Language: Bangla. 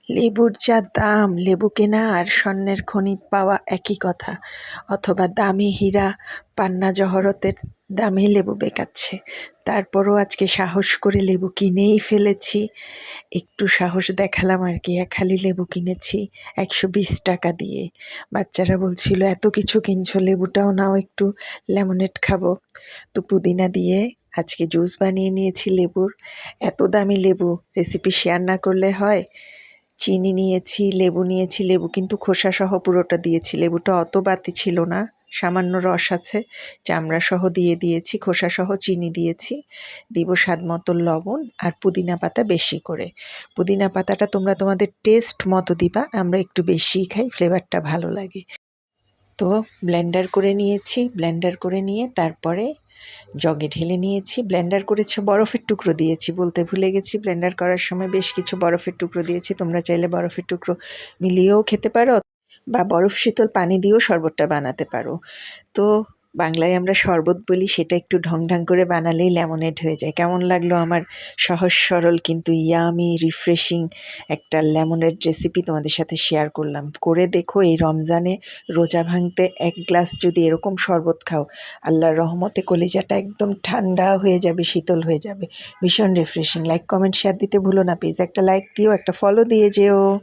লেবুর যা দাম, লেবু কেনা আর স্বর্ণের খনি পাওয়া একই কথা। অথবা দামি হীরা পান্না জহরতের দামে লেবু বেকাচ্ছে। তারপরও আজকে সাহস করে লেবু কিনেই ফেলেছি। একটু সাহস দেখালাম আর কি। এক হালি লেবু কিনেছি ১২০ টাকা দিয়ে। বাচ্চারা বলছিল এত কিছু কিনছো, লেবুটাও নাও একটু, লেমনেড খাবো। তো পুদিনা দিয়ে আজকে জুস বানিয়ে নিয়েছি লেবুর। এত দামি লেবু, রেসিপি শেয়ার না করলে হয়। চিনি নিয়েছি, লেবু কিন্তু খোসাসহ পুরোটা দিয়েছি। লেবুটা অত বাতি ছিল না, সামান্য রস আছে, চামড়াসহ দিয়ে দিয়েছি, খোসাসহ চিনি দিয়েছি। দিব স্বাদ মতো লবণ আর পুদিনা পাতা বেশি করে। পুদিনা পাতাটা তোমরা তোমাদের টেস্ট মতো দিবা, আমরা একটু বেশিই খাই, ফ্লেভারটা ভালো লাগে। তো ব্লেন্ডার করে নিয়েছি, ব্লেন্ডার করে নিয়ে তারপরে জগে ঢেলে নিয়েছি। ব্লেন্ডার করেছি, বরফের টুকরো দিয়েছি, বলতে ভুলে গেছি। ব্লেন্ডার করার সময় বেশ কিছু বরফের টুকরো দিয়েছি। তোমরা চাইলে বরফের টুকরো মিলিয়েও খেতে পারো বা বরফ শীতল পানি দিয়েও শরবতটা বানাতে পারো। তো বাংলায় আমরা শরবত বলি, সেটা একটু ঢং করে বানালেই লেমনেড হয়ে যায়। কেমন লাগলো আমার সহজ সরল কিন্তু ইয়ামি রিফ্রেশিং একটা লেমনেড রেসিপি তোমাদের সাথে শেয়ার করলাম। করে দেখো, এই রমজানে রোজা ভাঙতে ১ গ্লাস যদি এরকম শরবত খাও, আল্লাহর রহমতে কলিজাটা একদম ঠান্ডা হয়ে যাবে, শীতল হয়ে যাবে। ভীষণ রিফ্রেশিং। লাইক কমেন্ট শেয়ার দিতে ভুলো না। প্লিজ একটা লাইক দিও, একটা ফলো দিয়ে যেও।